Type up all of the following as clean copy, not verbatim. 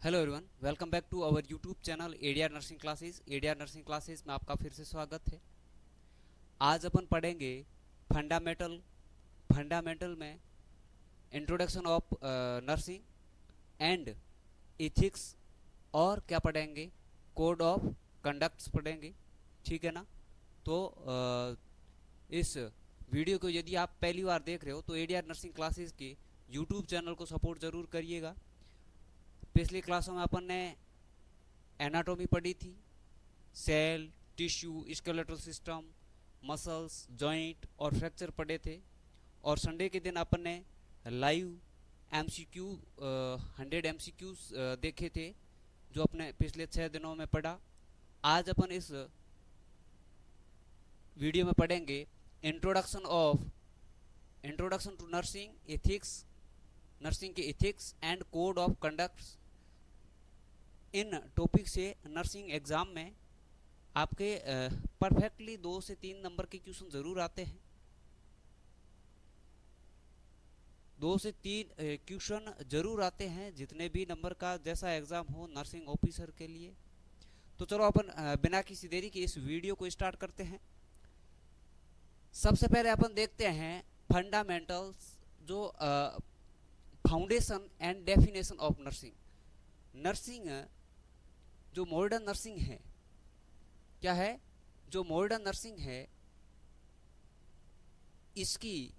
Hello everyone, welcome back to our YouTube channel ADR nursing classes. ADR nursing classes में आपका फिर से स्वागत है। आज अपन पढ़ेंगे फंडामेंटल फंडामेंटल में introduction of nursing and ethics, और क्या पढ़ेंगे, कोड ऑफ कंडक्ट्स पढ़ेंगे। ठीक है ना। तो इस वीडियो को यदि आप पहली बार देख रहे हो तो एडीआर नर्सिंग क्लासेस के यूट्यूब चैनल को सपोर्ट ज़रूर करिएगा। पिछली क्लासों में अपन ने एनाटॉमी पढ़ी थी, cell, tissue, skeletal system, muscles, joint और फ्रैक्चर पढ़े थे। और संडे के दिन अपन ने लाइव एमसीक्यू 100 एमसीक्यूज देखे थे, जो अपने पिछले 6 दिनों में पढ़ा। आज अपन इस वीडियो में पढ़ेंगे introduction to nursing ethics, nursing के ethics and code of conducts. इन टॉपिक से नर्सिंग एग्ज़ाम में आपके परफेक्टली 2 से 3 नंबर के क्वेश्चन ज़रूर आते हैं। 2 से 3 क्वेश्चन ज़रूर आते हैं, जितने भी नंबर का जैसा एग्ज़ाम हो नर्सिंग ऑफिसर के लिए। तो चलो अपन बिना किसी देरी के इस वीडियो को स्टार्ट करते हैं। सबसे पहले अपन देखते हैं फंडामेंटल्स, जो foundation and definition of nursing. Nursing, जो मॉडर्न नर्सिंग है, क्या है, जो मॉडर्न नर्सिंग है, इसकी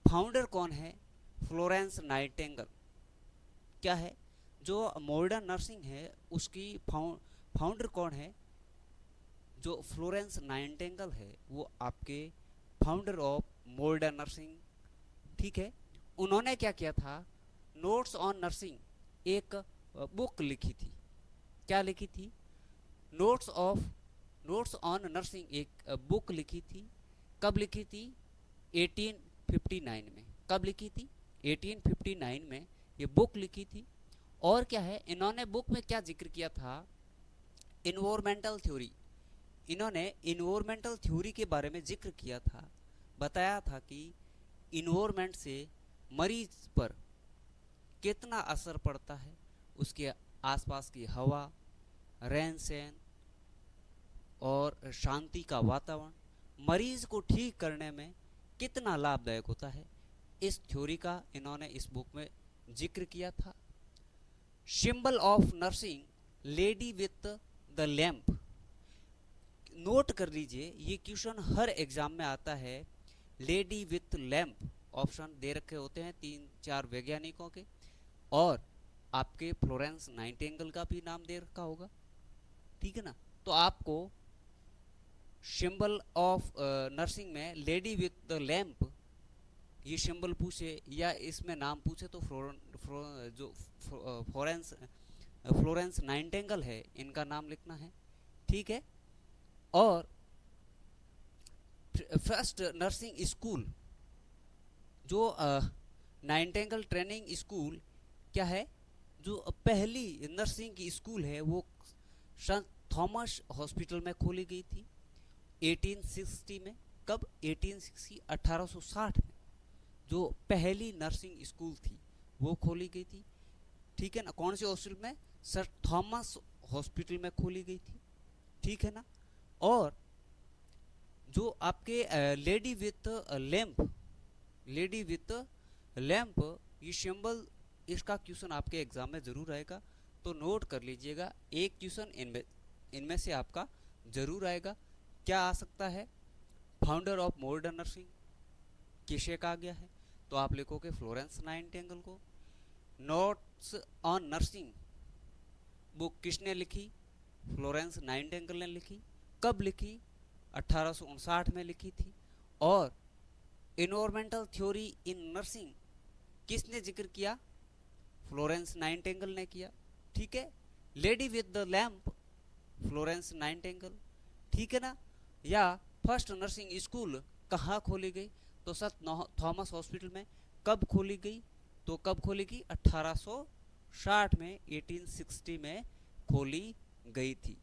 फाउंडर कौन है? Florence Nightingale. क्या है, जो मॉडर्न नर्सिंग है उसकी फाउंडर कौन है? जो फ्लोरेंस नाइटिंगेल है, वो आपके फाउंडर ऑफ मॉडर्न नर्सिंग। ठीक है। उन्होंने क्या किया था? नोट्स ऑन नर्सिंग एक बुक लिखी थी। क्या लिखी थी? नोट्स ऑन नर्सिंग एक बुक लिखी थी। कब लिखी थी? 1859 में। कब लिखी थी? 1859 में ये बुक लिखी थी। और क्या है, इन्होंने बुक में क्या जिक्र किया था? Environmental theory. इन्होंने इन्वायरमेंटल थ्योरी के बारे में जिक्र किया था। बताया था कि इन्वायरमेंट से मरीज पर कितना असर पड़ता है, उसके आसपास की हवा, रहन सहन और शांति का वातावरण मरीज को ठीक करने में कितना लाभदायक होता है। इस थ्योरी का इन्होंने इस बुक में जिक्र किया था। Symbol of nursing, lady with the lamp. Note कर लीजिए, ये क्वेश्चन हर एग्जाम में आता है। लेडी विथ लैंप ऑप्शन दे रखे होते हैं 3-4 वैज्ञानिकों के, और आपके फ्लोरेंस नाइटिंगेल का भी नाम दे रखा होगा। ठीक है ना। तो आपको सिंबल ऑफ नर्सिंग में लेडी विथ द लैंप ये सिंबल पूछे या इसमें नाम पूछे तो फ्लोरेंस नाइटिंगेल है, इनका नाम लिखना है। ठीक है। और फर्स्ट नर्सिंग स्कूल, जो नाइटिंगेल ट्रेनिंग स्कूल क्या है, जो पहली नर्सिंग की स्कूल है, वो सेंट थॉमस हॉस्पिटल में खोली गई थी 1860 में। कब? 1860 में जो पहली नर्सिंग स्कूल थी वो खोली गई थी। ठीक है ना। कौन से हॉस्पिटल में? सेंट थॉमस हॉस्पिटल में खोली गई थी। ठीक है ना। और जो आपके लेडी विथ लैंप ये सिंबल, इसका क्वेश्चन आपके एग्जाम में जरूर आएगा, तो नोट कर लीजिएगा। एक क्वेश्चन इनमें से आपका जरूर आएगा। क्या आ सकता है? फाउंडर ऑफ मॉडर्न नर्सिंग किसे कहा गया है? तो आप लिखोगे फ्लोरेंस नाइटिंगेल को। नोट्स ऑन नर्सिंग बुक किसने लिखी? फ्लोरेंस नाइटिंगेल ने लिखी। कब लिखी? 1859 में लिखी थी। और इन्वायरमेंटल थ्योरी इन नर्सिंग किसने जिक्र किया? फ्लोरेंस नाइटिंगेल ने किया। ठीक है। Lady with the lamp, Florence Nightingale. ठीक है ना। या फर्स्ट नर्सिंग स्कूल कहाँ खोली गई? तो सेंट थॉमस हॉस्पिटल में। कब खोली गई? तो कब खोली गई? 1860 में, 1860 में खोली गई थी।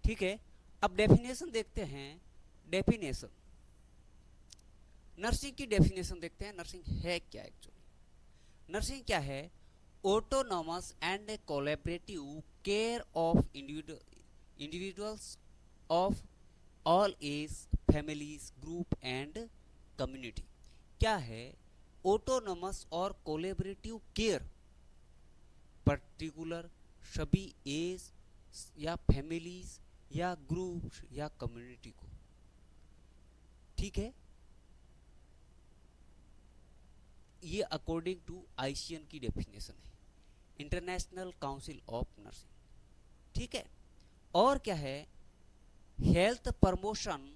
ठीक है। अब डेफिनेशन देखते हैं। डेफिनेशन, नर्सिंग की डेफिनेशन देखते हैं। नर्सिंग है क्या एक्चुअली? नर्सिंग क्या है? autonomous and collaborative care of individuals of all age, families, group and community। क्या है ऑटोनोमस और कोलेबरेटिव केयर, पर्टिकुलर सभी एज या फैमिलीज या ग्रुप्स या कम्युनिटी को। ठीक है, ये अकॉर्डिंग टू आईसीएन की डेफिनेशन है, इंटरनेशनल काउंसिल ऑफ नर्सिंग। ठीक है, और क्या है, health promotion,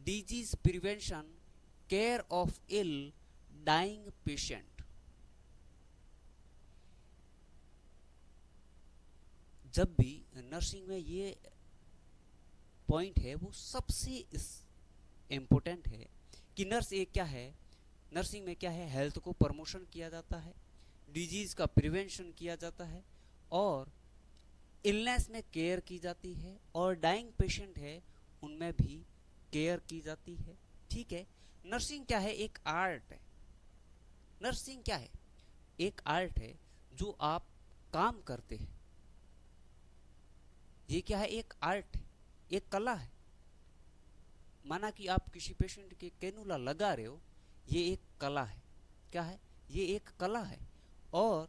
disease prevention, care of ill dying patient. जब भी नर्सिंग में ये पॉइंट है वो सबसे इम्पोर्टेंट है कि नर्स एक क्या है, नर्सिंग में क्या है, हेल्थ को प्रमोशन किया जाता है, डिजीज का प्रिवेंशन किया जाता है और इलनेस में केयर की जाती है और डाइंग पेशेंट है उनमें भी केयर की जाती है। ठीक है, नर्सिंग क्या है, एक आर्ट है। नर्सिंग क्या है, एक आर्ट है जो आप काम करते हैं। ये क्या है, एक आर्ट है, एक कला है। माना कि आप किसी पेशेंट के कैनुला लगा रहे हो, ये एक कला है। क्या है, ये एक कला है। और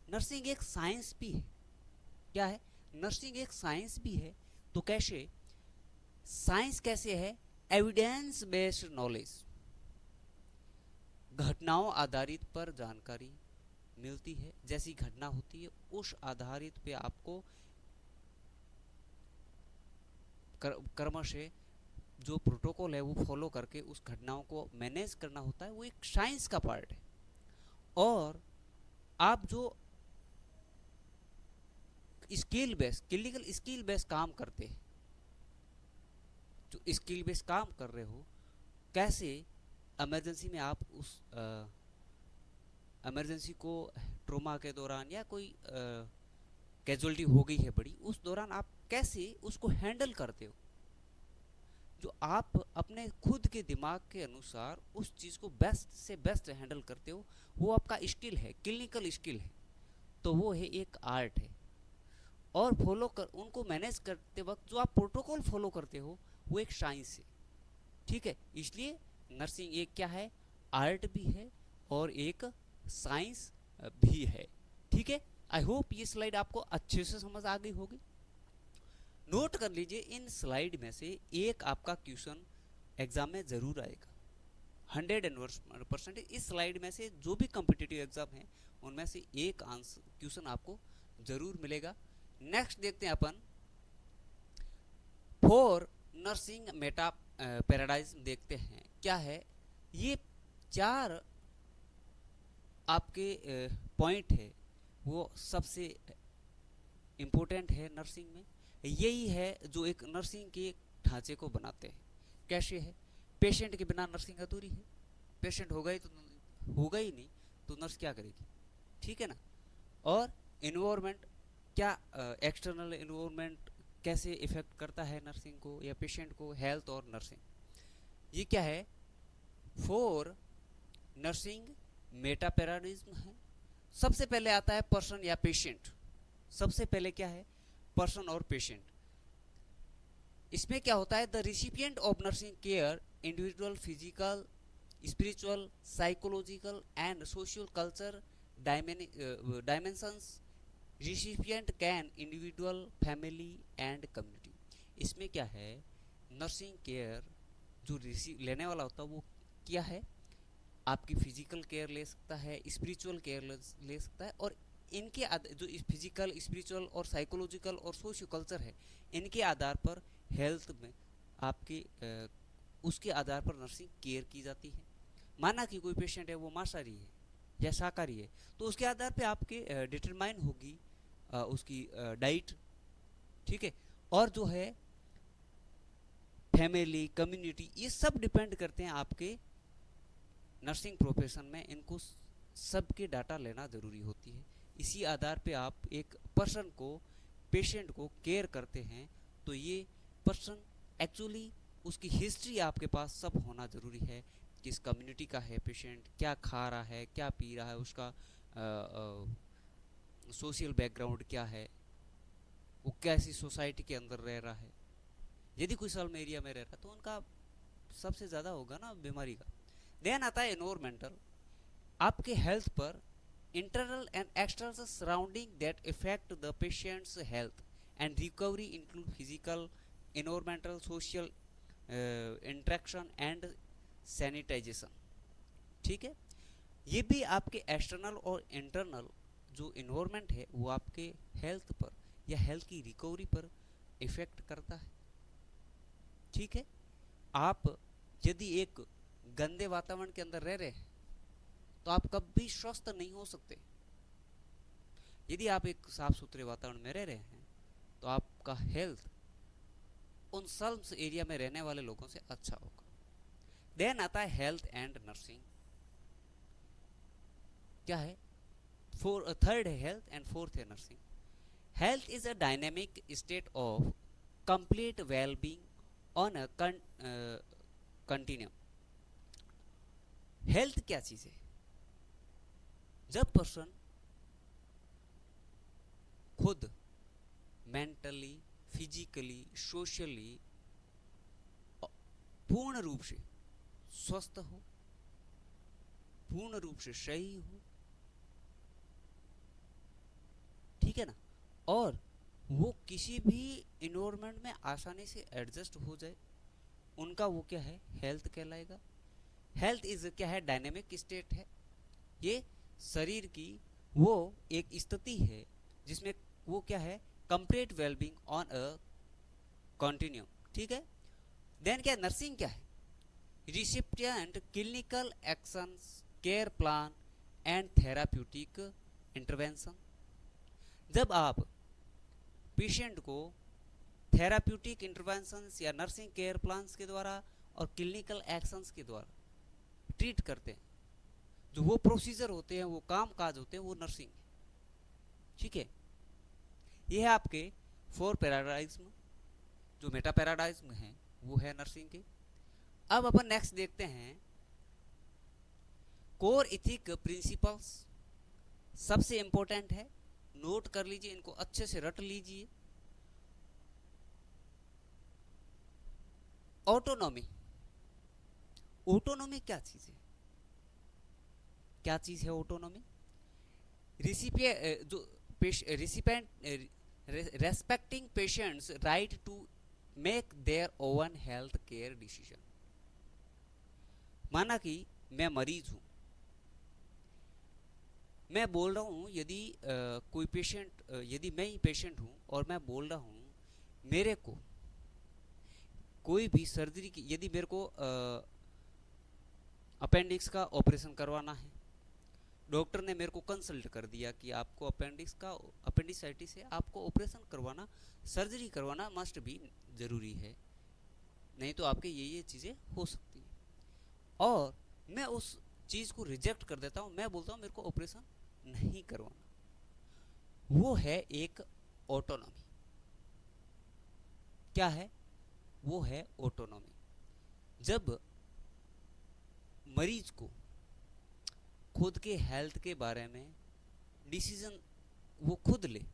नर्सिंग एक साइंस भी है। क्या है, नर्सिंग एक साइंस भी है। तो कैसे, साइंस कैसे है, एविडेंस बेस्ड नॉलेज, घटनाओं आधारित पर जानकारी मिलती है। जैसी घटना होती है उस आधारित पे आपको कर्म से जो प्रोटोकॉल है वो फॉलो करके उस घटनाओं को मैनेज करना होता है। वो एक साइंस का पार्ट है। और आप जो skill based, clinical skill based काम करते हैं, जो स्किल बेस्ड काम कर रहे हो, कैसे इमरजेंसी में आप उस इमरजेंसी को ट्रोमा के दौरान या कोई कैजुअलिटी हो गई है बड़ी, उस दौरान आप कैसे उसको हैंडल करते हो, जो आप अपने खुद के दिमाग के अनुसार उस चीज़ को बेस्ट से बेस्ट हैंडल करते हो, वो आपका स्किल है, क्लिनिकल स्किल है। तो वो है एक आर्ट है। और फॉलो कर उनको मैनेज करते वक्त जो आप प्रोटोकॉल फॉलो करते हो वो एक साइंस है। ठीक है, इसलिए नर्सिंग एक क्या है, आर्ट भी है और एक साइंस भी है। ठीक है, आई होप ये स्लाइड आपको अच्छे से समझ आ गई होगी। नोट कर लीजिए, इन स्लाइड में से एक आपका क्वेश्चन एग्जाम में जरूर आएगा 100%। इस स्लाइड में से जो भी कॉम्पिटिटिव एग्जाम है उनमें से एक आंसर क्वेश्चन आपको जरूर मिलेगा। नेक्स्ट देखते हैं अपन फॉर नर्सिंग मेटा पैराडाइज देखते हैं। क्या है, ये चार आपके पॉइंट है वो सबसे इम्पोर्टेंट है नर्सिंग में। यही है जो एक नर्सिंग के ढांचे को बनाते हैं। कैसे है, पेशेंट के बिना नर्सिंग अधूरी है। पेशेंट होगा ही तो होगा ही नहीं तो नर्स क्या करेगी। ठीक है ना। और इन्वायरमेंट, क्या एक्सटर्नल इन्वायरमेंट कैसे इफेक्ट करता है नर्सिंग को या पेशेंट को, हेल्थ और नर्सिंग। ये क्या है, फॉर नर्सिंग मेटा पैराडिज्म है। सबसे पहले आता है पर्सन या पेशेंट। सबसे पहले क्या है, पर्सन और पेशेंट। इसमें क्या होता है, the recipient of nursing care individual physical, spiritual, psychological and social culture dimensions, recipient can individual, family and community. इसमें क्या है, नर्सिंग केयर जो लेने वाला होता है वो क्या है, आपकी फिजिकल केयर ले सकता है, स्पिरिचुअल केयर ले सकता है। और इनके जो फिजिकल, स्पिरिचुअल और साइकोलॉजिकल और सोशियो कल्चर है, इनके आधार पर हेल्थ में आपके उसके आधार पर नर्सिंग केयर की जाती है। माना कि कोई पेशेंट है वो मांसाहारी है या शाकाहारी है तो उसके आधार पे आपके डिटरमाइन होगी उसकी डाइट। ठीक है, और जो है फैमिली, कम्युनिटी, ये सब डिपेंड करते हैं आपके नर्सिंग प्रोफेशन में। इनको सबके डाटा लेना ज़रूरी होती है। इसी आधार पे आप एक पर्सन को, पेशेंट को केयर करते हैं। तो ये पर्सन एक्चुअली उसकी हिस्ट्री आपके पास सब होना ज़रूरी है। किस कम्युनिटी का है पेशेंट, क्या खा रहा है, क्या पी रहा है, उसका सोशल बैकग्राउंड क्या है, वो कैसी सोसाइटी के अंदर रह रहा है। यदि कोई स्लम एरिया में रह रहा है तो उनका सबसे ज़्यादा होगा ना बीमारी का। देन आता है एनवायरमेंटल, आपके हेल्थ पर internal and external surrounding that effect the patients health and recovery include physical, environmental, social interaction and sanitization. ठीक है, ये भी आपके एक्सटर्नल और इंटरनल जो इन्वायरमेंट है वो आपके हेल्थ पर या हेल्थ की रिकवरी पर इफेक्ट करता है। ठीक है, आप यदि एक गंदे वातावरण के अंदर रह रहे हैं तो आप कभी स्वस्थ नहीं हो सकते। यदि आप एक साफ सुथरे वातावरण में रह रहे हैं तो आपका हेल्थ उन स्लम्स एरिया में रहने वाले लोगों से अच्छा होगा। देन आता है हेल्थ एंड नर्सिंग। क्या है? थर्ड है हेल्थ एंड फोर्थ है nursing. Health is a dynamic state of complete wellbeing on a continuum. Health क्या चीज है? जब पर्सन खुद मेंटली, फिजिकली, सोशली पूर्ण रूप से स्वस्थ हो, पूर्ण रूप से सही हो, ठीक है ना, और वो किसी भी इन्वायरमेंट में आसानी से एडजस्ट हो जाए, उनका वो क्या है? हेल्थ कहलाएगा। हेल्थ इज क्या है? डायनेमिक स्टेट है। ये शरीर की वो एक स्थिति है जिसमें वो क्या है? Complete wellbeing on a continuum. ठीक है। देन क्या? नर्सिंग क्या है? Recipient clinical actions, care plan and therapeutic intervention. जब आप पेशेंट को थेराप्यूटिक इंटरवेंशंस या नर्सिंग केयर प्लान्स के द्वारा और क्लिनिकल एक्शंस के द्वारा ट्रीट करते हैं, जो वो प्रोसीजर होते हैं, वो काम काज होते हैं, वो नर्सिंग है। ठीक है, ये है आपके 4 पैराडाइज्म। जो मेटा पैराडाइज्म है वो है नर्सिंग के। अब अपन नेक्स्ट देखते हैं कोर इथिक प्रिंसिपल्स। सबसे इंपॉर्टेंट है, नोट कर लीजिए, इनको अच्छे से रट लीजिए। ऑटोनॉमी। ऑटोनॉमी क्या चीज है? क्या चीज है ऑटोनॉमी? रिसिपिएंट जो recipient respecting patients right to make their own health care decision. माना कि मैं मरीज हूं, मैं बोल रहा हूं, यदि कोई पेशेंट, यदि मैं ही पेशेंट हूं और मैं बोल रहा हूं मेरे को कोई भी सर्जरी की, यदि मेरे को अपेंडिक्स का ऑपरेशन करवाना है, डॉक्टर ने मेरे को कंसल्ट कर दिया कि आपको अपेंडिसाइटिस है, आपको ऑपरेशन करवाना, सर्जरी करवाना मस्ट भी जरूरी है, नहीं तो आपके ये चीज़ें हो सकती हैं। और मैं उस चीज़ को रिजेक्ट कर देता हूँ, मैं बोलता हूँ मेरे को ऑपरेशन नहीं करवाना। वो है एक ऑटोनॉमी। क्या है? वो है ऑटोनॉमी। जब मरीज को खुद के हेल्थ के बारे में डिसीजन वो खुद ले,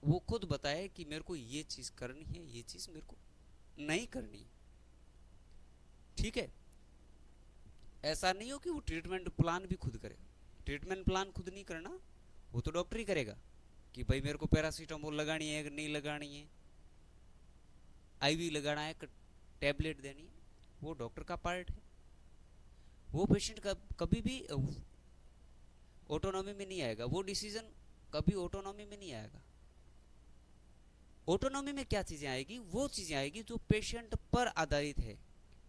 वो खुद बताए कि मेरे को ये चीज करनी है, ये चीज मेरे को नहीं करनी है। ठीक है, ऐसा नहीं हो कि वो ट्रीटमेंट प्लान भी खुद करे। ट्रीटमेंट प्लान खुद नहीं करना, वो तो डॉक्टर ही करेगा कि भाई मेरे को पैरासीटामोल लगानी है कि नहीं लगानी है, आईवी लगाना है, टैबलेट देनी है, वो डॉक्टर का पार्ट है। वो पेशेंट कभी भी ऑटोनॉमी में नहीं आएगा, वो डिसीजन कभी ऑटोनॉमी में नहीं आएगा। ऑटोनॉमी में क्या चीजें आएगी? वो चीजें आएगी जो पेशेंट पर आधारित है।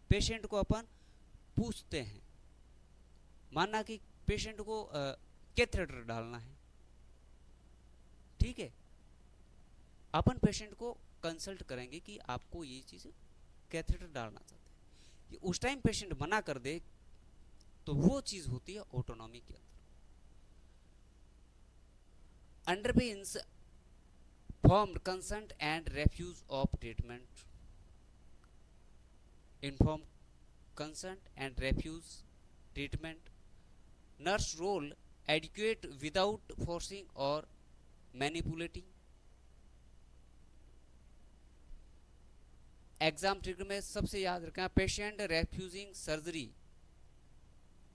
पेशेंट को अपन पूछते हैं, माना कि पेशेंट को कैथेटर डालना है, ठीक है, अपन पेशेंट को कंसल्ट करेंगे कि आपको ये चीज कैथेटर डालना चाहते हैं। उस टाइम पेशेंट मना कर दे तो वो चीज होती है ऑटोनॉमी के अंदर। अंडरपिन्स formed consent and refuse of treatment. Informed consent and refuse treatment. Nurse role adequate without forcing और मैनिपुलेटिंग। एग्जाम ट्रिगर में सबसे याद रखना, पेशेंट रेफ्यूजिंग सर्जरी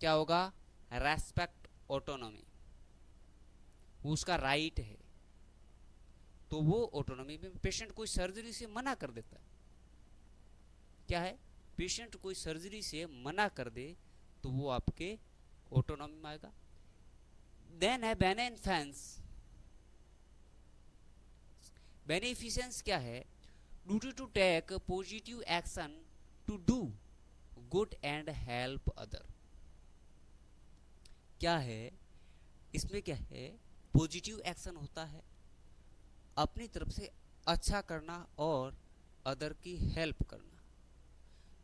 क्या होगा, रेस्पेक्ट ऑटोनॉमी, उसका राइट है, तो वो ऑटोनॉमी में पेशेंट कोई सर्जरी से मना कर देता है, क्या है, पेशेंट कोई सर्जरी से मना कर दे तो वो आपके ऑटोनॉमी में आएगा। देन है बेनेफिसेंस। बेनिफिसेंस क्या है, duty to take positive action to do good and help other. क्या है इसमें, क्या है, पॉजिटिव एक्शन होता है, अपनी तरफ से अच्छा करना और अदर की हेल्प करना।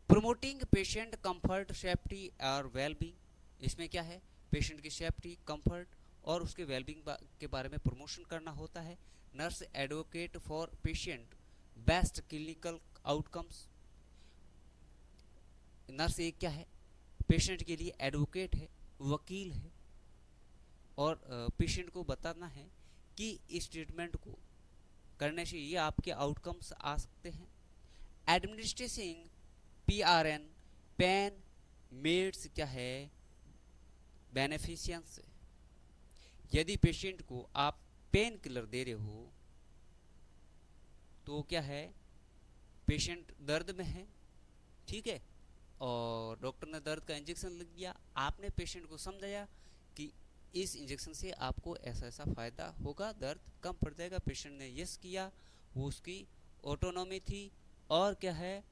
प्रमोटिंग पेशेंट कंफर्ट सेफ्टी और वेलबींग, इसमें क्या है, पेशेंट की सेफ्टी कंफर्ट और उसके वेलबींग के बारे में प्रमोशन करना होता है। Nurse advocate for patient best clinical outcomes. Nurse एक क्या है, पेशेंट के लिए एडवोकेट है, वकील है, और पेशेंट को बताना है कि इस ट्रीटमेंट को करने से ये आपके आउटकम्स आ सकते हैं। एडमिनिस्ट्रेशन PRN पेन मेड्स क्या है, बेनिफिशियंस। यदि पेशेंट को आप पेन किलर दे रहे हो तो क्या है, पेशेंट दर्द में है, ठीक है, और डॉक्टर ने दर्द का इंजेक्शन लिख दिया, आपने पेशेंट को समझाया कि इस इंजेक्शन से आपको ऐसा ऐसा फ़ायदा होगा, दर्द कम पड़ जाएगा, पेशेंट ने यस किया, वो उसकी ऑटोनॉमी थी। और क्या है,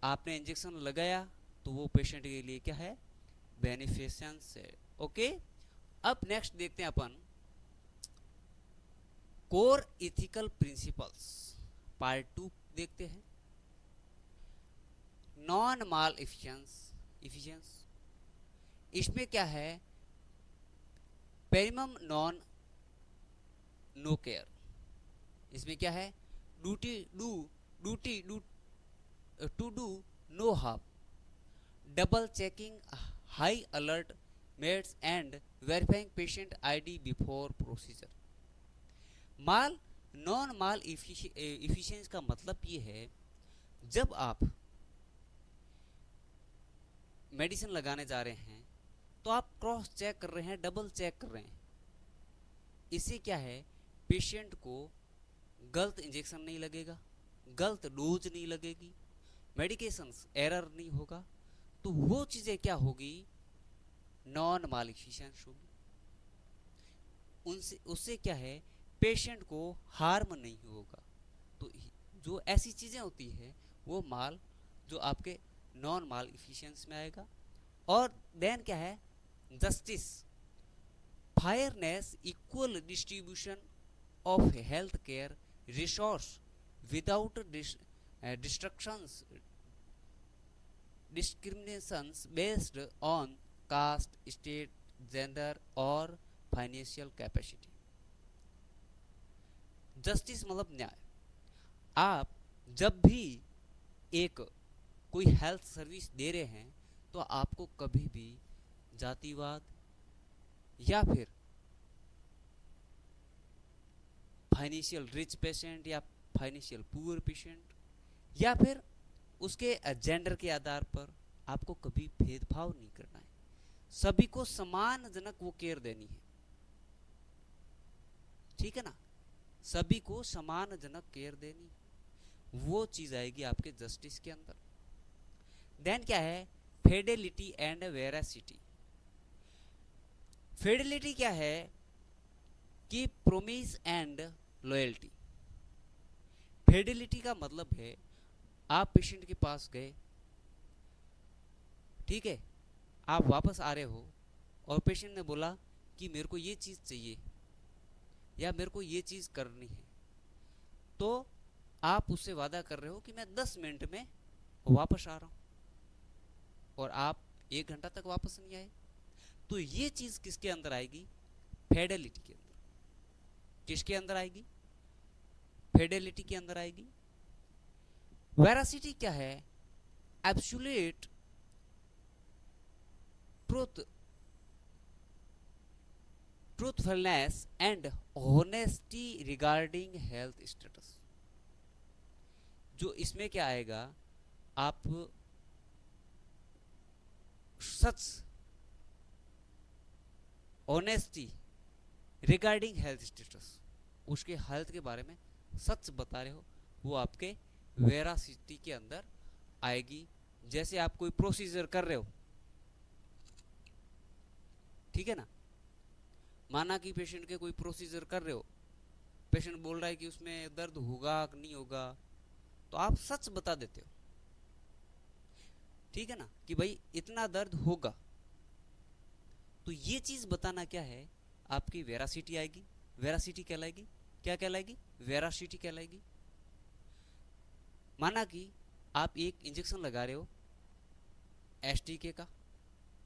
आपने इंजेक्शन लगाया तो वो पेशेंट के लिए क्या है, बेनिफिशियंस है। ओके, अब नेक्स्ट देखते हैं अपन कोर इथिकल प्रिंसिपल्स, पार्ट 2 देखते हैं। नॉन माल इफिशियंस, इसमें क्या है, पेरिमम नॉन नो केयर, इसमें क्या है, duty to do no harm, double checking, high alert meds and verifying patient ID before procedure. माल नॉन माल इफिशियंस का मतलब ये है, जब आप मेडिसिन लगाने जा रहे हैं तो आप क्रॉस चेक कर रहे हैं, डबल चेक कर रहे हैं। इससे क्या है, पेशेंट को गलत इंजेक्शन नहीं लगेगा, गलत डोज नहीं लगेगी, मेडिकेशंस एरर नहीं होगा, तो वो चीज़ें क्या होगी, नॉन माल इफिशियंस होगी। उनसे उससे क्या है, पेशेंट को हार्म नहीं होगा। तो जो ऐसी चीज़ें होती है वो माल जो आपके नॉन माल इफिशियंस में आएगा। और देन क्या है, justice, fairness, equal distribution of health care resource without destructions, discriminations based on caste, state, gender और फाइनेंशियल कैपेसिटी। जस्टिस मतलब न्याय। आप जब भी एक कोई हेल्थ सर्विस दे रहे हैं तो आपको कभी भी जातिवाद या फिर फाइनेंशियल रिच पेशेंट या फाइनेंशियल पुअर पेशेंट या फिर उसके जेंडर के आधार पर आपको कभी भेदभाव नहीं करना है, सभी को सम्मानजनक वो केयर देनी है, ठीक है ना, सभी को सम्मानजनक केयर देनी, वो चीज आएगी आपके जस्टिस के अंदर। देन क्या है, फेडेलिटी एंड वेरासिटी। फेडेलिटी क्या है कि प्रोमिस एंड लॉयल्टी। फेडेलिटी का मतलब है आप पेशेंट के पास गए, ठीक है, आप वापस आ रहे हो और पेशेंट ने बोला कि मेरे को ये चीज़ चाहिए या मेरे को ये चीज़ करनी है, तो आप उससे वादा कर रहे हो कि मैं 10 मिनट में वापस आ रहा हूँ और आप 1 घंटा तक वापस नहीं आए, तो ये चीज़ किसके अंदर आएगी, फेडेलिटी के अंदर। किसके अंदर आएगी, फेडेलिटी के अंदर आएगी। वेरासिटी क्या है, absolute truth truthfulness and honesty regarding health status. जो इसमें क्या आएगा, आप सच, ऑनेस्टी रिगार्डिंग हेल्थ स्टेटस, उसके हेल्थ के बारे में सच बता रहे हो, वो आपके वेरासिटी के अंदर आएगी। जैसे आप कोई प्रोसीजर कर रहे हो, ठीक है ना, माना कि पेशेंट के कोई प्रोसीजर कर रहे हो, पेशेंट बोल रहा है कि उसमें दर्द होगा कि नहीं होगा, तो आप सच बता देते हो, ठीक है ना, कि भाई इतना दर्द होगा। तो ये चीज बताना क्या है, आपकी वेरासिटी आएगी। वेरासिटी कहलाएगी, क्या कहलाएगी, वेरासिटी कहलाएगी। माना कि आप एक इंजेक्शन लगा रहे हो एसटीके का,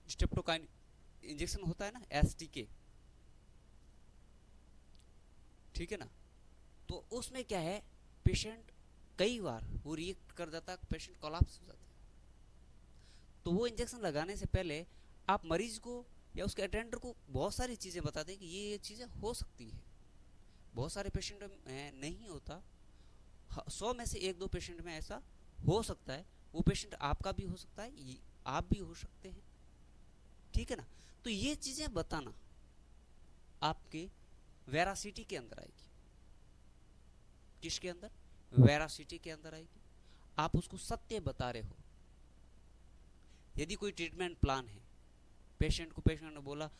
स्ट्रेप्टोकाइन इंजेक्शन होता है ना, एसटीके, ठीक है ना, तो उसमें क्या है, पेशेंट कई बार वो रिएक्ट कर जाता है, पेशेंट कोलैप्स हो जाता है। तो वो इंजेक्शन लगाने से पहले आप मरीज को या उसके अटेंडर को बहुत सारी चीज़ें बता दें कि ये चीज़ें हो सकती है। बहुत सारे पेशेंट में नहीं होता, 100 में से 1-2 पेशेंट में ऐसा हो सकता है। वो पेशेंट आपका भी हो सकता है, आप भी हो सकते हैं, ठीक है ना। तो ये चीज़ें बताना आपके वेरासिटी के अंदर आएगी। किसके अंदर, वेरासिटी के अंदर आएगी। आप उसको सत्य बता रहे हो। यदि कोई ट्रीटमेंट प्लान है, पेशेंट ने बोला,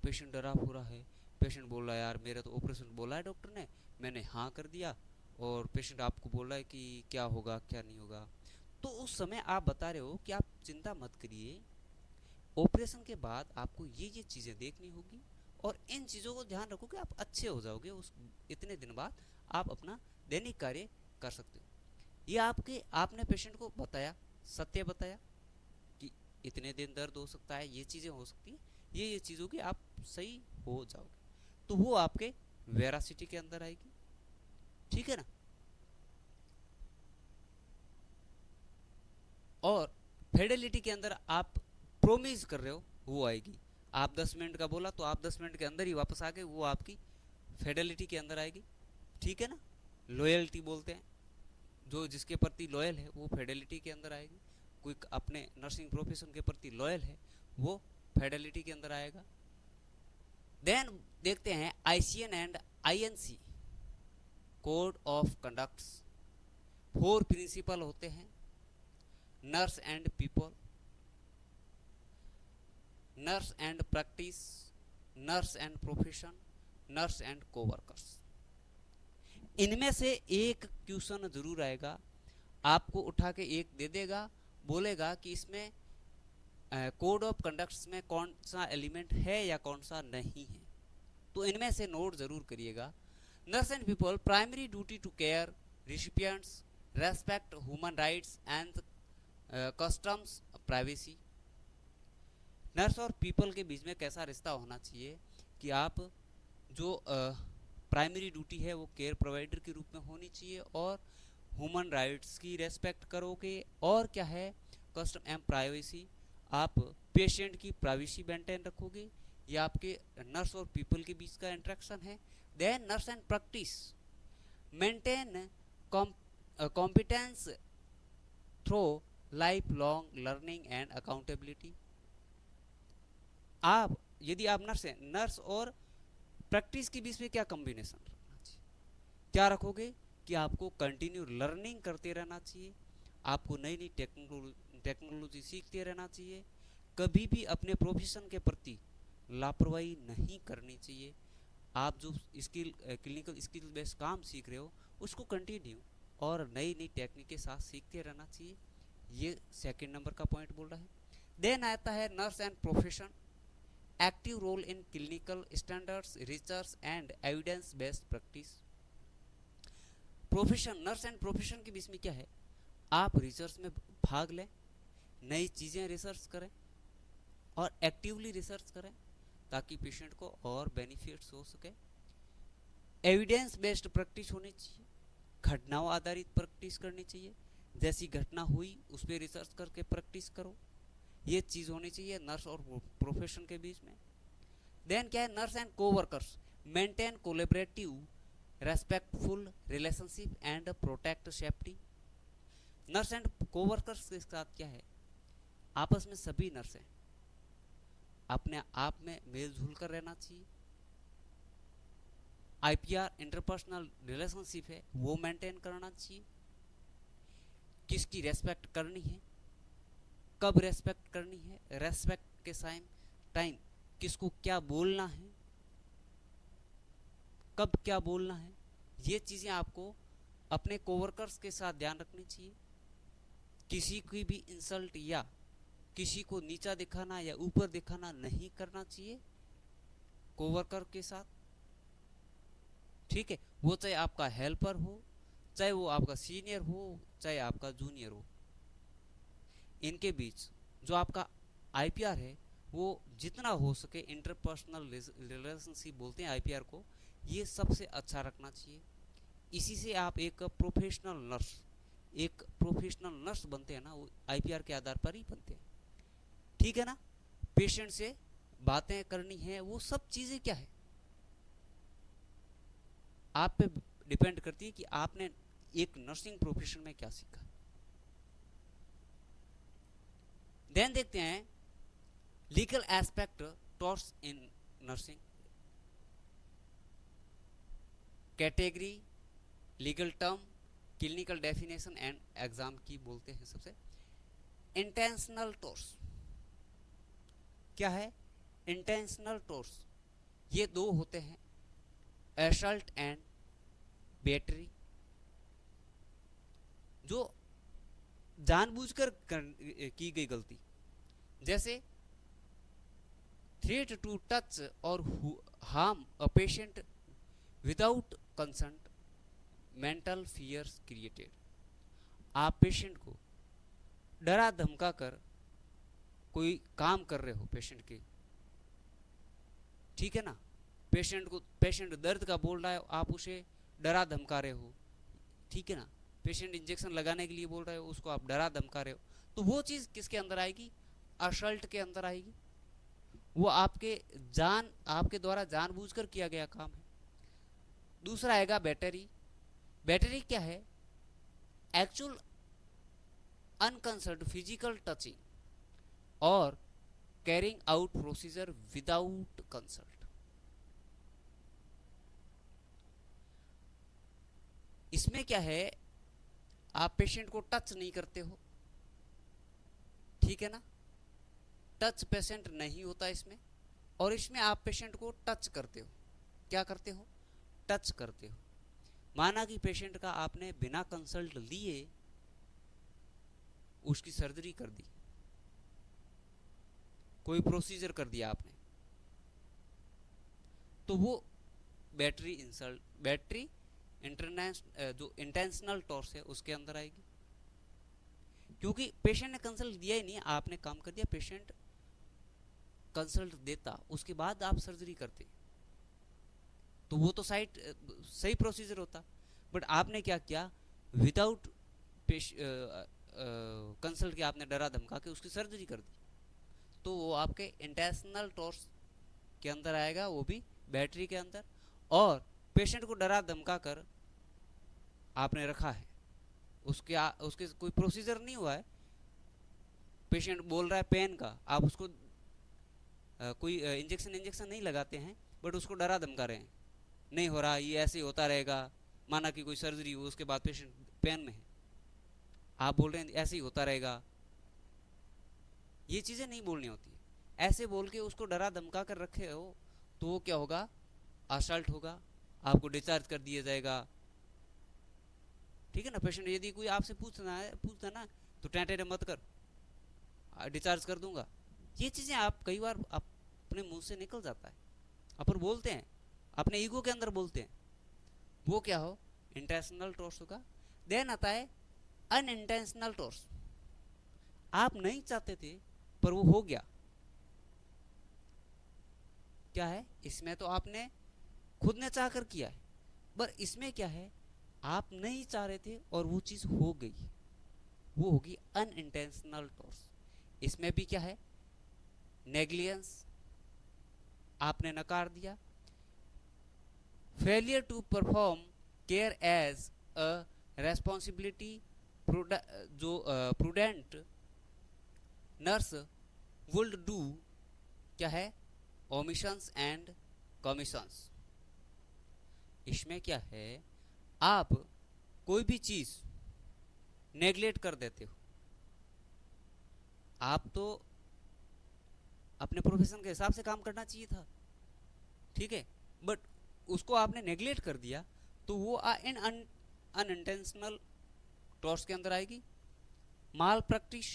पेशेंट डरा पूरा है, पेशेंट बोल रहा है यार मेरा तो ऑपरेशन बोला है डॉक्टर ने, मैंने हाँ कर दिया, और पेशेंट आपको बोल रहा है कि क्या होगा क्या नहीं होगा। तो उस समय आप बता रहे हो कि आप चिंता मत करिए, ऑपरेशन के बाद आपको ये चीज़ें देखनी होगी, और इन चीज़ों को ध्यान रखो कि आप अच्छे हो जाओगे, उस इतने दिन बाद आप अपना दैनिक कार्य कर सकते हो। ये आपने पेशेंट को बताया, सत्य बताया कि इतने दिन दर्द हो सकता है, ये चीज़ें हो सकती है, ये चीज़ होगी, आप सही हो जाओगे। तो वो आपके वेरासिटी के अंदर आएगी, ठीक है ना। और फेडेलिटी के अंदर आप प्रोमिस कर रहे हो, वो आएगी। आप 10 मिनट का बोला तो आप 10 मिनट के अंदर ही वापस आ गए, वो आपकी फेडेलिटी के अंदर आएगी, ठीक है ना। लॉयल्टी बोलते हैं, जो जिसके प्रति लॉयल है वो फेडेलिटी के अंदर आएगी। कोई अपने नर्सिंग प्रोफेशन के प्रति लॉयल है, वो फेडेलिटी के अंदर आएगा। देन देखते हैं ICN and INC code of conducts. 4 principle होते हैं, nurse and people, nurse and practice, nurse and profession, nurse and coworkers. इनमें से एक क्वेश्चन जरूर आएगा, आपको उठा के एक दे देगा, बोलेगा कि इसमें कोड ऑफ कंडक्ट्स में कौन सा एलिमेंट है या कौन सा नहीं है। तो इनमें से नोट जरूर करिएगा। Nurse and people primary duty to care recipients, respect human rights and customs, privacy. Nurse और पीपल के बीच में कैसा रिश्ता होना चाहिए कि आप जो प्राइमरी ड्यूटी है वो केयर प्रोवाइडर के रूप में होनी चाहिए, और ह्यूमन राइट्स की रेस्पेक्ट करोगे, और क्या है, कस्टम एंड प्राइवेसी, आप पेशेंट की प्राइवेसी मेंटेन रखोगे। ये आपके नर्स और पीपल के बीच का इंटरेक्शन है। Then nurse and practice, maintain competence through life long learning and accountability. आप यदि आप नर्स हैं, नर्स और प्रैक्टिस के बीच में क्या कॉम्बिनेशन रखना चाहिए, क्या रखोगे कि आपको कंटिन्यू लर्निंग करते रहना चाहिए, आपको नई नई टेक्नोलॉजी सीखते रहना चाहिए, कभी भी अपने प्रोफेशन के प्रति लापरवाही नहीं करनी चाहिए। आप जो स्किल क्लिनिकल स्किल बेस्ड काम सीख रहे हो उसको कंटिन्यू और नई नई टेक्निक के साथ सीखते रहना चाहिए। ये सेकंड नंबर का पॉइंट बोल रहा है। देन आता है nurse and profession, active role in clinical standards, research and evidence based practice. Profession, nurse and profession के बीच में क्या है, आप रिसर्च में भाग लें, नई चीज़ें रिसर्च करें और एक्टिवली रिसर्च करें ताकि पेशेंट को और बेनिफिट्स हो सके। एविडेंस बेस्ड प्रैक्टिस होनी चाहिए, घटनाओं आधारित प्रैक्टिस करनी चाहिए, जैसी घटना हुई उस पर रिसर्च करके प्रैक्टिस करो, ये चीज़ होनी चाहिए नर्स और प्रोफेशन के बीच में। देन क्या है, nurse and coworkers maintain collaborative respectful relationship and protect safety. Nurse and coworkers के साथ क्या है, आपस में सभी नर्स हैं अपने आप में मिलजुल कर रहना चाहिए। आईपीआर इंटरपर्सनल रिलेशनशिप है वो मेंटेन करना चाहिए। किसकी रेस्पेक्ट करनी है, कब रेस्पेक्ट करनी है, रेस्पेक्ट के टाइम किसको क्या बोलना है, कब क्या बोलना है, ये चीजें आपको अपने कोवर्कर्स के साथ ध्यान रखनी चाहिए। किसी की भी इंसल्ट या किसी को नीचा दिखाना या ऊपर दिखाना नहीं करना चाहिए कोवर्कर के साथ, ठीक है। वो चाहे आपका हेल्पर हो, चाहे वो आपका सीनियर हो, चाहे आपका जूनियर हो, इनके बीच जो आपका आईपीआर है वो जितना हो सके इंटरपर्सनल रिलेशनशिप बोलते हैं आईपीआर को, ये सबसे अच्छा रखना चाहिए। इसी से आप एक प्रोफेशनल नर्स बनते हैं ना, वो आईपीआर के आधार पर ही बनते हैं, ठीक है ना। पेशेंट से बातें करनी है, वो सब चीजें क्या है आप पे डिपेंड करती है कि आपने एक नर्सिंग प्रोफेशन में क्या सीखा। देन देखते हैं legal aspect torques in nursing. Category, legal term, clinical definition and exam की बोलते हैं। सबसे इंटेंशनल टॉर्स क्या है, इंटेंशनल टॉर्स ये दो होते हैं, एसल्ट एंड बैटरी। जो जानबूझकर की गई गलती, जैसे थ्रेट टू टच और harm a patient without consent, mental fears created. आप पेशेंट को डरा धमका कर कोई काम कर रहे हो पेशेंट के, ठीक है ना, पेशेंट दर्द का बोल रहा है, आप उसे डरा धमका रहे हो, ठीक है ना, पेशेंट इंजेक्शन लगाने के लिए बोल रहे हो, उसको आप डरा धमका रहे हो, तो वो चीज किसके अंदर आएगी, असल्ट के अंदर आएगी। वो आपके द्वारा जानबूझकर किया गया काम है। दूसरा आएगा बैटरी। बैटरी क्या है, एक्चुअल अनकंसर्न्ड फिजिकल टचिंग और carrying out procedure without consult. इसमें क्या है, आप पेशेंट को टच नहीं करते हो, ठीक है ना, टच पेशेंट नहीं होता इसमें, और इसमें आप पेशेंट को टच करते हो। क्या करते हो, टच करते हो। माना कि पेशेंट का आपने बिना कंसल्ट लिए उसकी सर्जरी कर दी, कोई प्रोसीजर कर दिया आपने, तो वो बैटरी जो इंटेंशनल टॉर्स है उसके अंदर आएगी, क्योंकि पेशेंट ने कंसल्ट दिया ही नहीं, आपने काम कर दिया। पेशेंट कंसल्ट देता, उसके बाद आप सर्जरी करते, तो वो तो सही प्रोसीजर होता, बट आपने क्या किया, विदाउट कंसल्ट के आपने डरा धमका के उसकी सर्जरी कर दी, तो वो आपके इंटेंशनल टॉर्स के अंदर आएगा, वो भी बैटरी के अंदर। और पेशेंट को डरा धमका कर आपने रखा है, उसके कोई प्रोसीजर नहीं हुआ है, पेशेंट बोल रहा है पेन का, आप उसको कोई इंजेक्शन नहीं लगाते हैं, बट उसको डरा धमका रहे हैं, नहीं हो रहा, ये ऐसे ही होता रहेगा। माना कि कोई सर्जरी हो, उसके बाद पेशेंट पेन में है, आप बोल रहे हैं ऐसे ही होता रहेगा। ये चीजें नहीं बोलनी होती है, ऐसे बोल के उसको डरा धमका कर रखे हो तो वो क्या होगा, असल्ट होगा, आपको डिस्चार्ज कर दिया जाएगा, ठीक है ना। पेशेंट यदि कोई आपसे पूछता ना तो टेंटे मत कर, डिस्चार्ज कर दूंगा। ये चीजें आप कई बार अपने मुंह से निकल जाता है, अपन बोलते हैं, अपने ईगो के अंदर बोलते हैं, वो क्या हो, इंटेंशनल टॉर्स होगा। देन आता है अनइंटेंशनल टॉर्स, आप नहीं चाहते थे पर वो हो गया। क्या है, इसमें तो आपने खुद ने चाह कर किया है, पर इसमें क्या है, आप नहीं चाह रहे थे और वो चीज हो गई, वो होगी अनइंटेंशनल टॉर्स। इसमें भी क्या है, नेग्लिजेंस, आपने नकार दिया। Failure to perform care as a responsibility, जो प्रूडेंट नर्स वुड डू, क्या है, ओमिशंस एंड कमीशंस। इसमें क्या है, आप कोई भी चीज नेग्लेक्ट कर देते हो। आप तो अपने प्रोफेशन के हिसाब से काम करना चाहिए था, ठीक है, बट उसको आपने नेग्लेक्ट कर दिया, तो वो इन अनइंटेंशनल टॉर्च के अंदर आएगी। Malpractice,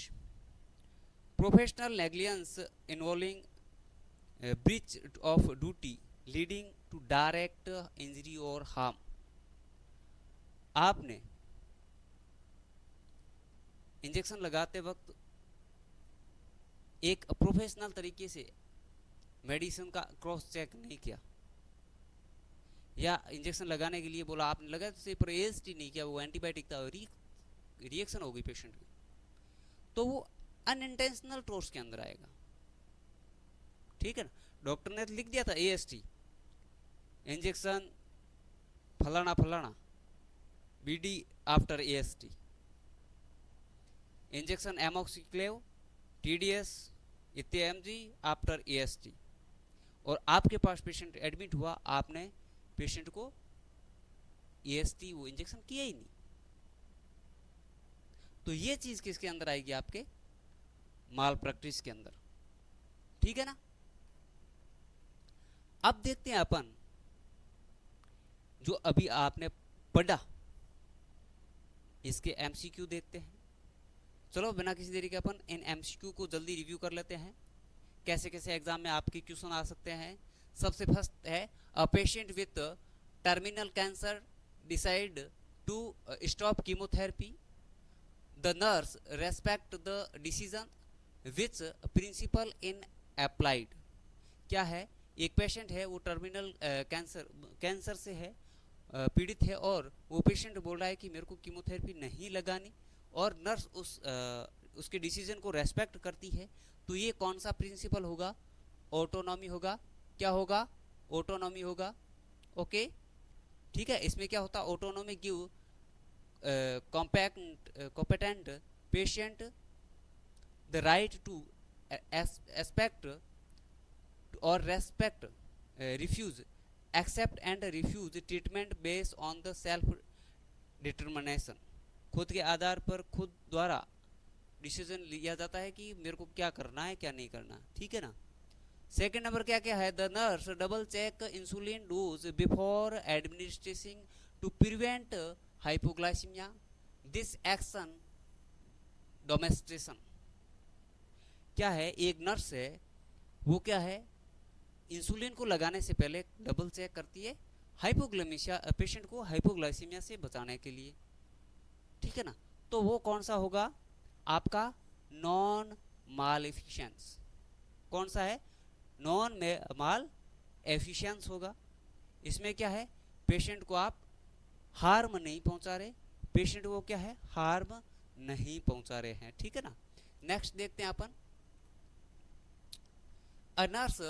professional negligence involving breach of duty leading to direct injury और हार्म। आपने इंजेक्शन लगाते वक्त एक प्रोफेशनल तरीके से मेडिसिन का क्रॉस चेक नहीं किया, या इंजेक्शन लगाने के लिए बोला, आपने लगाया तो पर एएसटी नहीं किया, वो एंटीबायोटिक था, रिएक्शन हो गई पेशेंट की, तो वो अनइंटेंशनल टॉर्च के अंदर आएगा, ठीक है ना। डॉक्टर ने लिख दिया था एएसटी, इंजेक्शन फलाना फलाना, BD after AST, injection amoxiclav TDS इतने एमजी आफ्टर एएसटी, और आपके पास पेशेंट एडमिट हुआ, आपने पेशेंट को एएसटी वो इंजेक्शन किया ही नहीं, तो ये चीज किसके अंदर आएगी, आपके माल प्रैक्टिस के अंदर, ठीक है ना। अब देखते हैं अपन जो अभी आपने पढ़ा, इसके एमसीक्यू देखते हैं। चलो बिना किसी देरी के अपन इन एमसीक्यू को जल्दी रिव्यू कर लेते हैं, कैसे कैसे एग्जाम में आपके क्वेश्चन आ सकते हैं। सबसे फर्स्ट है, a patient with terminal cancer decide to stop chemotherapy, the nurse respect the decision which principle in applied. क्या है, एक पेशेंट है, वो टर्मिनल कैंसर से है, पीड़ित है, और वो पेशेंट बोल रहा है कि मेरे को कीमोथेरेपी नहीं लगानी, और नर्स उसके डिसीजन को रेस्पेक्ट करती है, तो ये कौन सा प्रिंसिपल होगा, ऑटोनॉमी होगा। क्या होगा, ऑटोनॉमी होगा, ओके, ठीक है। इसमें क्या होता, autonomy give competent patient the right to expect और respect, refuse, accept and refuse treatment based on the self determination. खुद के आधार पर खुद द्वारा डिसीजन लिया जाता है कि मेरे को क्या करना है क्या नहीं करना, ठीक है ना। सेकेंड नंबर क्या क्या है, the nurse double check insulin dose before administration to prevent hypoglycaemia, this action demonstration. क्या है, एक नर्स है, वो क्या है, इंसुलिन को लगाने से पहले डबल चेक करती है हाइपोग्लाइसीमिया, पेशेंट को हाइपोग्लाइसीमिया से बचाने के लिए, ठीक है ना। तो वो कौन सा होगा, आपका नॉन माल एफिशिएंस। कौन सा है, नॉन माल एफिशिएंस होगा। इसमें क्या है, पेशेंट को आप हार्म नहीं पहुंचा रहे, पेशेंट को क्या है, हार्म नहीं पहुंचा रहे हैं, ठीक है ना। नेक्स्ट देखते हैं अपन, a nurse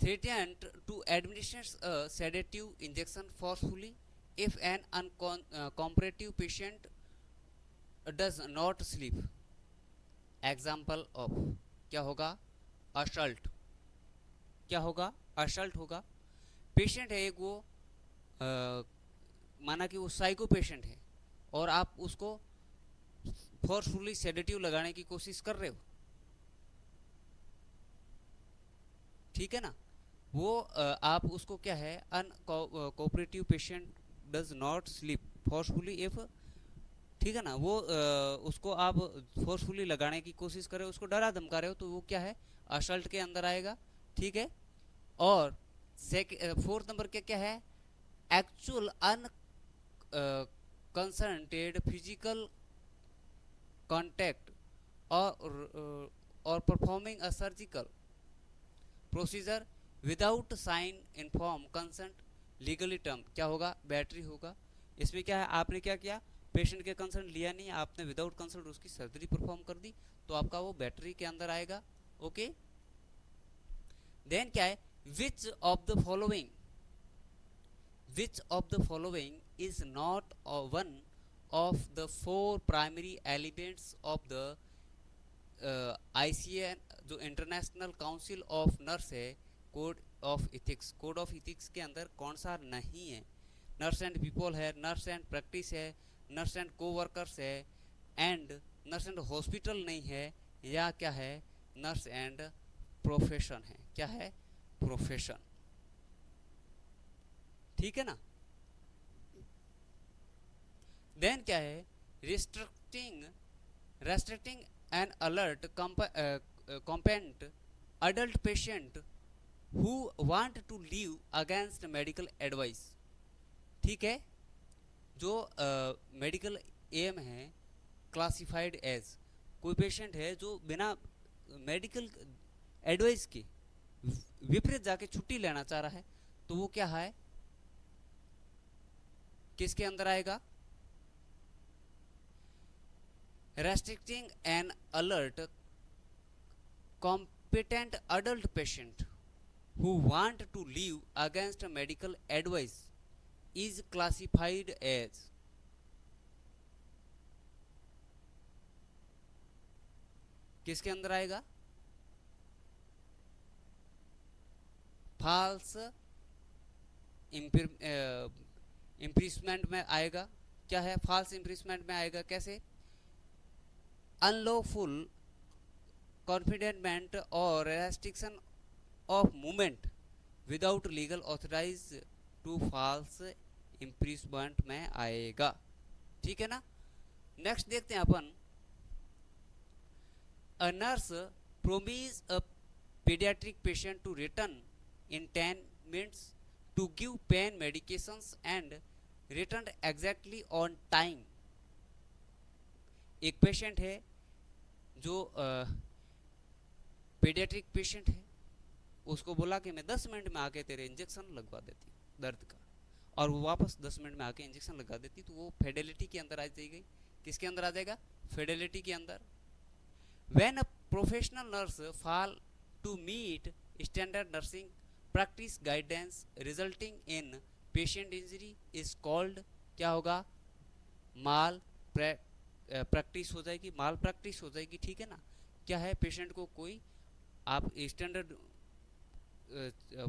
threatened to administer a sedative injection forcefully if an uncooperative patient does not sleep. Example of, क्या होगा, assault। क्या होगा, assault होगा। पेशेंट है एक, वो माना कि वो साइको पेशेंट है, और आप उसको फोर्सफुली सेडेटिव लगाने की कोशिश कर रहे हो, ठीक है ना। वो आप उसको क्या है, uncooperative patient does not sleep forcefully if, ठीक है ना, वो उसको आप फोर्सफुली लगाने की कोशिश कर रहे हो, उसको डरा धमका रहे हो, तो वो क्या है, असल्ट के अंदर आएगा, ठीक है। और फोर्थ नंबर क्या है, एक्चुअल अनकंसर्टेड फिजिकल कांटेक्ट और performing a surgical procedure without sign inform consent legally term. क्या होगा, बैटरी होगा। इसमें क्या है, आपने क्या किया, पेशेंट के कंसल्ट लिया नहीं, आपने विदाउट कंसल्ट उसकी सर्जरी परफॉर्म कर दी, तो आपका वो बैटरी के अंदर आएगा। ओके, देन क्या है, which of the following, which of the following is not one of the four primary elements of the ICN, जो इंटरनेशनल काउंसिल ऑफ नर्स है, code of ethics, code of ethics के अंदर कौन सा नहीं है? नर्स एंड पीपल है, nurse and practice है, नर्स एंड कोवर्कर्स है, एंड नर्स एंड हॉस्पिटल नहीं है, या क्या है, नर्स एंड प्रोफेशन है। क्या है? प्रोफेशन। ठीक है ना। देन क्या है, restricting an alert competent adult patient who want to leave against medical advice. ठीक है, जो मेडिकल एम है क्लासिफाइड एज, कोई पेशेंट है जो बिना मेडिकल एडवाइस के विपरीत जाके छुट्टी लेना चाह रहा है, तो वो क्या है, किसके अंदर आएगा? Restricting an alert competent adult patient who want to leave against medical advice is classified as, किसके अंदर आएगा? फॉल्स इम्प्रीसमेंट में आएगा। क्या है? फॉल्स इम्प्रीसमेंट में आएगा। कैसे? अनलॉफुल कॉन्फिडेंटमेंट और restriction of movement without legal authorise to false imprisonment में आएगा। ठीक है ना। नेक्स्ट देखते हैं अपन, a nurse promise a pediatric patient to return in 10 minutes to give pain medications and returned exactly on time। एक पेशेंट है जो पीडियाट्रिक पेशेंट है, उसको बोला कि मैं 10 मिनट में आके तेरे इंजेक्शन लगवा देती हूँ दर्द का, और वो वापस 10 मिनट में आके इंजेक्शन लगा देती, तो वो फेडेलिटी के अंदर आ जाएगी। किसके अंदर आ जाएगा? फेडेलिटी के अंदर। When a professional nurse fall to meet standard nursing practice guidance resulting in patient injury is called, क्या होगा? माल प्रैक्टिस हो जाएगी, माल प्रैक्टिस हो जाएगी। ठीक है ना। क्या है? पेशेंट को कोई आप स्टैंडर्ड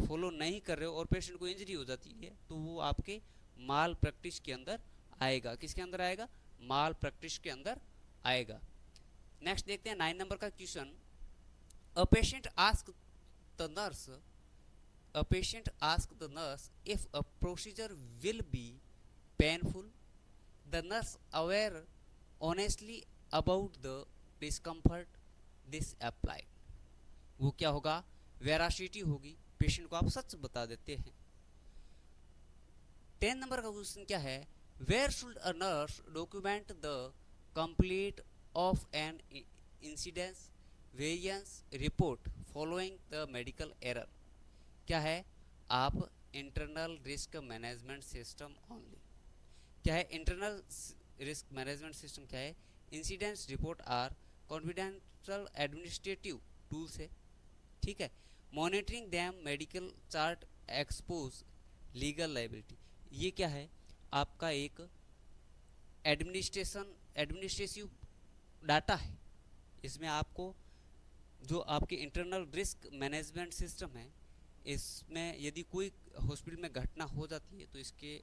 फॉलो नहीं कर रहे हो और पेशेंट को इंजरी हो जाती है, तो वो आपके माल प्रैक्टिस के अंदर आएगा। किसके अंदर आएगा? माल प्रैक्टिस के अंदर आएगा। नेक्स्ट देखते हैं 9 नंबर का question, a patient ask the nurse if a procedure will be painful, the nurse aware honestly about the discomfort this applied. वो क्या होगा? वेरासिटी होगी, पेशेंट को आप सच बता देते हैं। 10 नंबर का क्वेश्चन क्या है, where should a nurse document the complete of an incidence variance report following the medical error. क्या है? आप internal risk management system only. क्या है इंटरनल रिस्क मैनेजमेंट सिस्टम? क्या है? Incidents report are confidential administrative tools है। ठीक है। Monitoring them medical chart expose legal liability. ये क्या है? आपका एक एडमिनिस्ट्रेटिव डाटा है। इसमें आपको जो आपके इंटरनल रिस्क मैनेजमेंट सिस्टम है, इसमें यदि कोई हॉस्पिटल में घटना हो जाती है तो इसके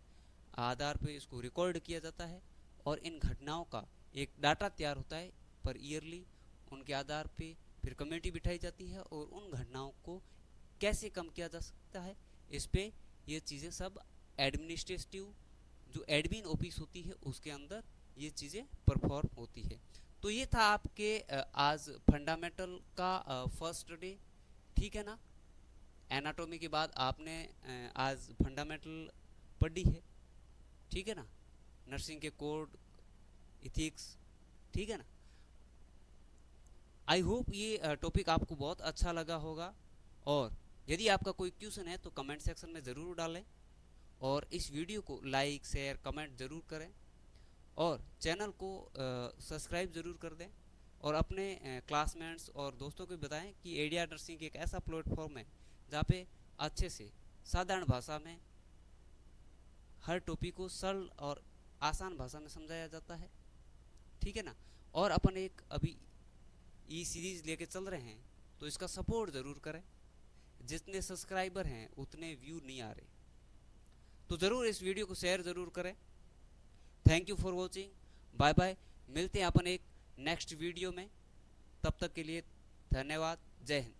आधार पे इसको रिकॉर्ड किया जाता है और इन घटनाओं का एक डाटा तैयार होता है पर ईयरली। उनके आधार पे फिर कमेटी बिठाई जाती है और उन घटनाओं को कैसे कम किया जा सकता है, इस पे ये चीज़ें सब एडमिनिस्ट्रेटिव जो एडमिन ऑफिस होती है उसके अंदर ये चीज़ें परफॉर्म होती है। तो ये था आपके आज फंडामेंटल का फर्स्ट डे। ठीक है ना। एनाटॉमी के बाद आपने आज फंडामेंटल पढ़ी है। ठीक है ना। नर्सिंग के कोड, इथिक्स। ठीक है ना। आई होप ये टॉपिक आपको बहुत अच्छा लगा होगा, और यदि आपका कोई क्वेश्चन है तो कमेंट सेक्शन में ज़रूर डालें, और इस वीडियो को लाइक शेयर कमेंट ज़रूर करें। और चैनल को सब्सक्राइब ज़रूर कर दें और अपने क्लासमेट्स और दोस्तों को बताएं कि एडिया नर्सिंग एक ऐसा प्लेटफॉर्म है जहाँ पे अच्छे से साधारण भाषा में हर टॉपिक को सरल और आसान भाषा में समझाया जाता है। ठीक है ना। और अपन एक अभी ई सीरीज़ लेके चल रहे हैं, तो इसका सपोर्ट ज़रूर करें। जितने सब्सक्राइबर हैं उतने व्यू नहीं आ रहे, तो ज़रूर इस वीडियो को शेयर ज़रूर करें। Thank you for watching, bye bye. मिलते हैं अपन एक नेक्स्ट वीडियो में, तब तक के लिए धन्यवाद। जय हिंद।